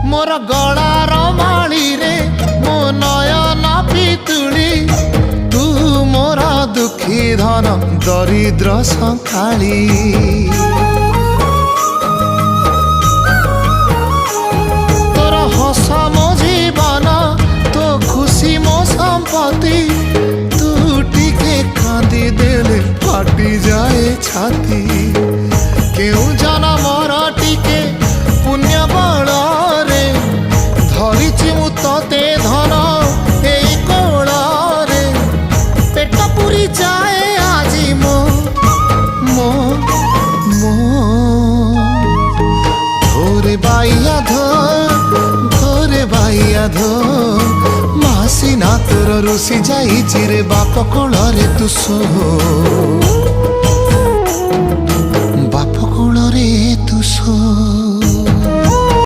मोर गलार माली रे मो नयन पितुली तू मोर दुखी धन दरिद्र संखाली तोर हस मो जीवन तो खुशी मो संपत्ति तू टिके कांदी देले फाटी जाए छाती केउ जनमर टिके पुण्य बल रे धरिछि मु तते धन एई कोल रे पेट पुरी जाए आजी मो मो मो धोरे बाइया धो मासी ना तोर रुसी जाई चिरे बाप कोल रे तू सो।